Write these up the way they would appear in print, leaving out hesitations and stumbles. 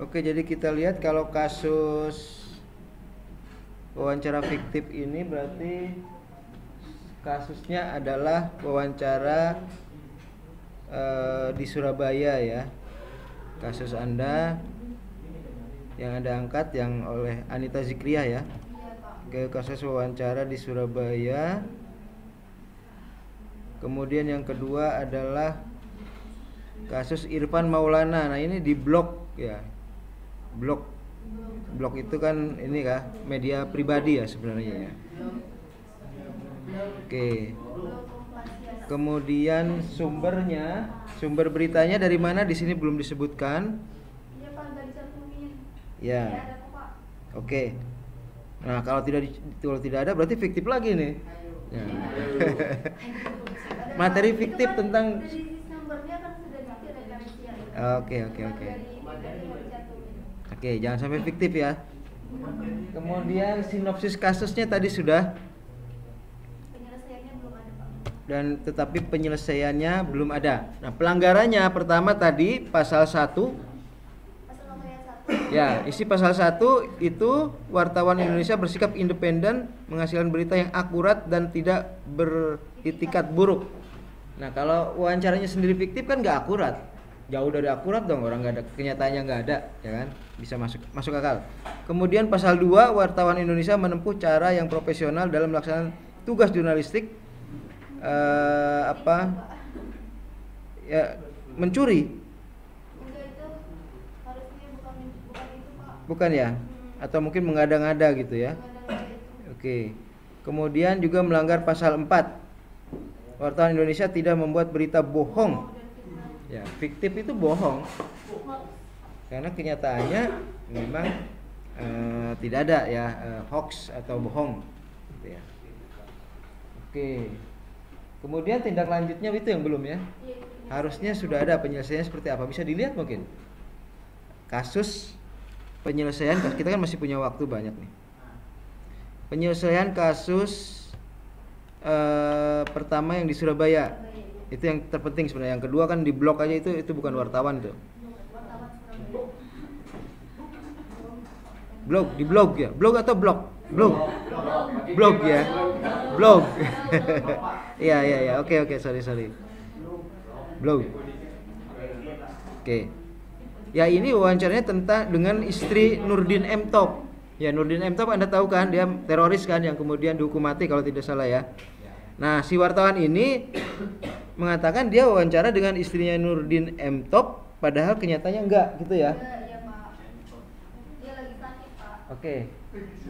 Oke, jadi kita lihat kalau kasus wawancara fiktif ini berarti kasusnya adalah wawancara di Surabaya ya. Kasus Anda yang Anda angkat yang oleh Anita Zikriah ya. Ke kasus wawancara di Surabaya. Kemudian yang kedua adalah kasus Irfan Maulana. Nah, ini di blog ya. Blog itu kan ini kah media pribadi ya sebenarnya ya. Oke. Kemudian sumber beritanya dari mana di sini belum disebutkan. Ya. Oke. Nah, kalau tidak ada berarti fiktif lagi nih. Ya. Materi fiktif tentang Oke. Oke, jangan sampai fiktif ya. Kemudian sinopsis kasusnya tadi sudah. Dan tetapi penyelesaiannya belum ada. Nah, pelanggarannya pertama tadi pasal 1. Ya, isi pasal 1 itu wartawan Indonesia bersikap independen menghasilkan berita yang akurat dan tidak beritikat buruk. Nah, kalau wawancaranya sendiri fiktif kan nggak akurat. Jauh dari akurat dong, orang nggak ada, kenyataannya nggak ada, ya kan? Bisa masuk akal. Kemudian pasal 2, wartawan Indonesia menempuh cara yang profesional dalam melaksanakan tugas jurnalistik mencuri. Bukan ya? Atau mungkin mengada-ngada gitu ya. Oke. Kemudian juga melanggar pasal 4. Wartawan Indonesia tidak membuat berita bohong. Ya, fiktif itu bohong. Karena kenyataannya memang tidak ada ya hoax atau bohong gitu ya. Oke. Kemudian tindak lanjutnya itu yang belum ya. Harusnya sudah ada penyelesaiannya seperti apa. Bisa dilihat mungkin. Kasus penyelesaian, kita kan masih punya waktu banyak nih. Penyelesaian kasus pertama yang di Surabaya. Itu yang terpenting sebenarnya. Yang kedua kan di blog aja itu bukan wartawan itu. Di blog ya. Blog atau blog? Blog ya. Blog. Iya. Oke, sorry. Blog. Oke. Ya, ini wawancaranya dengan istri Nurdin M. Top. Ya, Nurdin M. Top Anda tahu kan, dia teroris kan yang kemudian dihukum mati kalau tidak salah ya. Nah, si wartawan ini mengatakan dia wawancara dengan istrinya Nurdin M. Top, padahal kenyataannya enggak gitu ya. Iya, Pak. Dia lagi sakit, Pak. Oke.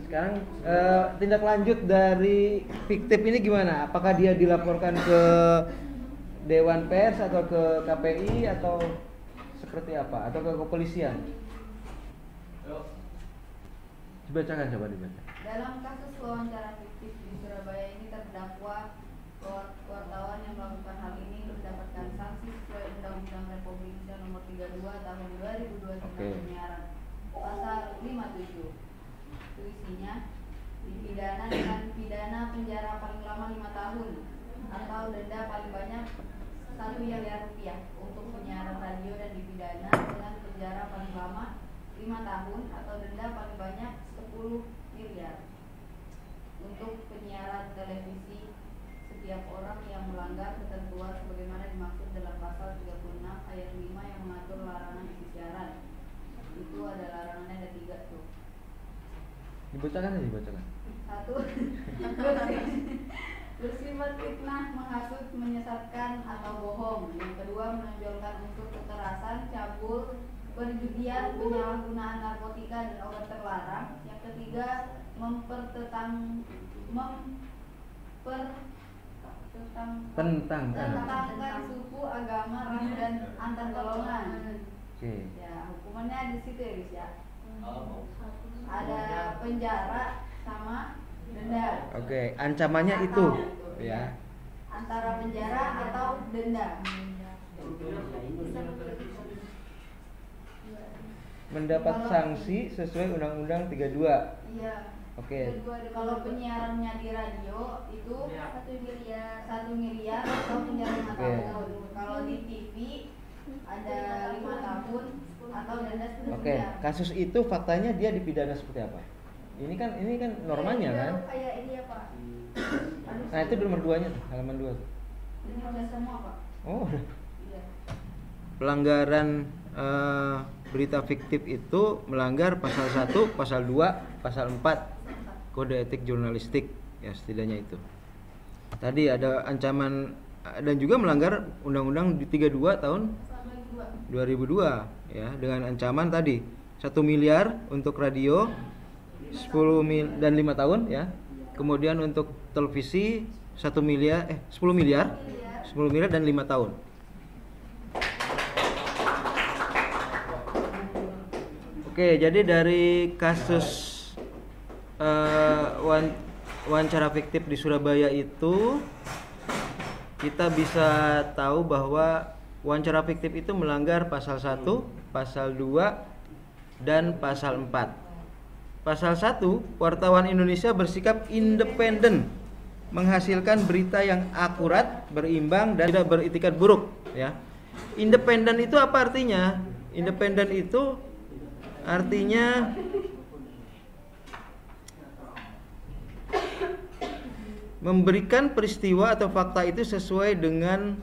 Sekarang tindak lanjut dari fiktif ini gimana? Apakah dia dilaporkan ke Dewan Pers atau ke KPI atau seperti apa? Atau ke kepolisian? Coba dibaca. Dalam kasus wawancara fiktif di Surabaya ini terdakwa wartawan yang melakukan hal ini mendapatkan sanksi sesuai Undang-Undang Republik Indonesia Nomor 32 Tahun 2002 tentang penyiaran pasal 57. Itu isinya dipidana dengan pidana penjara paling lama 5 tahun atau denda paling banyak 1 miliar rupiah untuk penyiaran radio, dan dipidana dengan penjara paling lama 5 tahun atau denda paling banyak 10 miliar untuk penyiaran televisi setiap orang yang melanggar ketentuan sebagaimana dimaksud dalam pasal 36 ayat 5 yang mengatur larangan isi siaran. Itu ada larangannya, ada 3 tuh. Dibacakan. 1. Bersifat fitnah, menghasut, menyesatkan atau bohong. Yang kedua, menonjolkan unsur kekerasan, cabul, perjudian, penyalahgunaan narkotika dan obat terlarang. Yang ketiga, mempertentangkan suku, agama, ras, dan antar golongan. Ya, hukumannya di situ ya, guys ya. Ada penjara sama denda. Oke, ancamannya atau, itu ya. Antara penjara atau denda. Mendapat sanksi sesuai Undang-Undang 32. Iya. Oke. Kalau penyiarannya di radio itu 1 miliar atau penjara 5 tahun. Kalau di TV ada 5 tahun atau denda sudah Oke, kasus itu faktanya dia dipidana seperti apa? Ini kan normanya kan? Kayak ini ya Pak. Nah itu nomor 2-nya, halaman 2 tuh. Ini udah semua Pak. Oh, Iya. pelanggaran berita fiktif itu melanggar pasal 1, pasal 2, pasal 4 Kode Etik Jurnalistik, ya setidaknya itu. Tadi ada ancaman dan juga melanggar Undang-Undang 32 tahun 2002 ya, dengan ancaman tadi 1 miliar untuk radio, 10 dan 5 tahun ya. Kemudian untuk televisi 10 miliar dan 5 tahun. Oke, jadi dari kasus wawancara fiktif di Surabaya itu kita bisa tahu bahwa wawancara fiktif itu melanggar pasal 1, pasal 2, dan pasal 4. Pasal 1, wartawan Indonesia bersikap independen, menghasilkan berita yang akurat, berimbang, dan tidak beritikat buruk ya. Independen itu apa artinya? Independen itu artinya memberikan peristiwa atau fakta itu sesuai dengan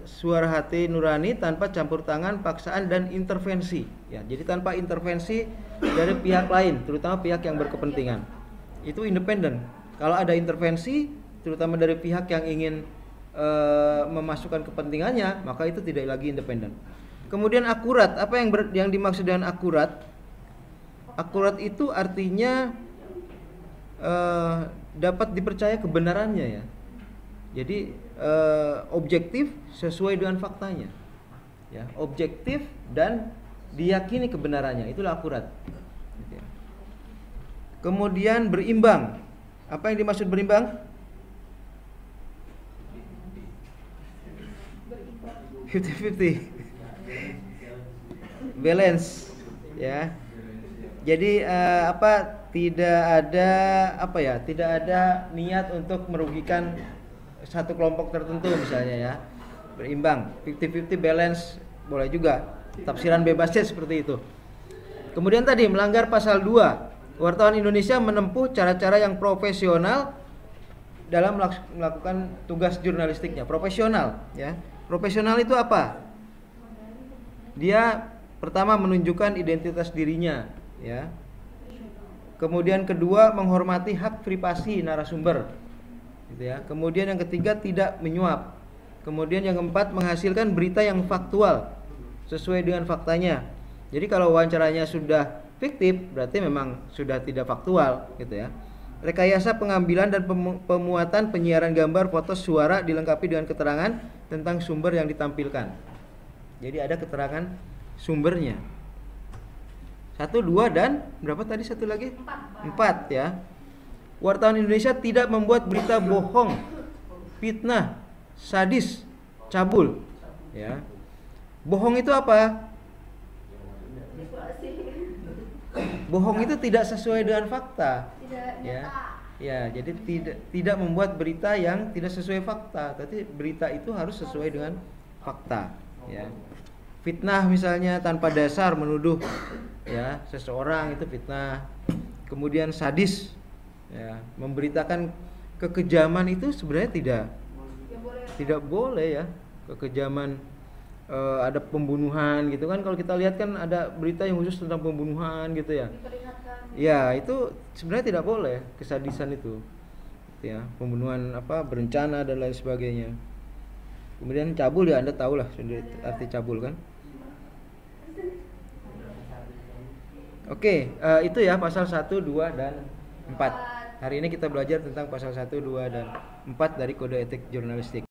suara hati nurani tanpa campur tangan, paksaan, dan intervensi ya. Jadi tanpa intervensi dari pihak lain, terutama pihak yang berkepentingan. Itu independen. Kalau ada intervensi, terutama dari pihak yang ingin memasukkan kepentingannya, maka itu tidak lagi independen. Kemudian akurat, apa yang dimaksud dengan akurat? Akurat itu artinya dapat dipercaya kebenarannya ya. Jadi objektif sesuai dengan faktanya. Ya, objektif dan diyakini kebenarannya, itulah akurat. Kemudian berimbang. Apa yang dimaksud berimbang? 50-50. Balance ya. Jadi tidak ada niat untuk merugikan satu kelompok tertentu misalnya ya. Berimbang, 50-50 balance boleh juga. Tafsiran bebasnya seperti itu. Kemudian tadi melanggar pasal 2. Wartawan Indonesia menempuh cara-cara yang profesional dalam melakukan tugas jurnalistiknya. Profesional ya. Profesional itu apa? Dia pertama menunjukkan identitas dirinya ya. Kemudian kedua menghormati hak privasi narasumber gitu ya. Kemudian yang ketiga tidak menyuap. Kemudian yang keempat menghasilkan berita yang faktual sesuai dengan faktanya. Jadi kalau wawancaranya sudah fiktif berarti memang sudah tidak faktual gitu ya. Rekayasa pengambilan dan pemuatan penyiaran gambar, foto, suara dilengkapi dengan keterangan tentang sumber yang ditampilkan. Jadi ada keterangan sumbernya. 1, 2, dan berapa tadi satu lagi? 4 ya. Wartawan Indonesia tidak membuat berita bohong, fitnah, sadis, cabul ya. Bohong itu apa? Bohong itu tidak sesuai dengan fakta. Ya. Ya, jadi tidak membuat berita yang tidak sesuai fakta, tapi berita itu harus sesuai dengan fakta ya. Fitnah misalnya tanpa dasar menuduh ya seseorang itu fitnah. Kemudian sadis ya, memberitakan kekejaman itu sebenarnya tidak boleh ya. Kekejaman ada pembunuhan gitu kan, kalau kita lihat kan ada berita yang khusus tentang pembunuhan gitu ya. Ya, itu sebenarnya tidak boleh, kesadisan itu. Ya, pembunuhan berencana dan lain sebagainya. Kemudian cabul ya, Anda tahu lah arti cabul kan. Oke, itu ya pasal 1, 2, dan 4. Hari ini kita belajar tentang pasal 1, 2, dan 4 dari Kode Etik Jurnalistik.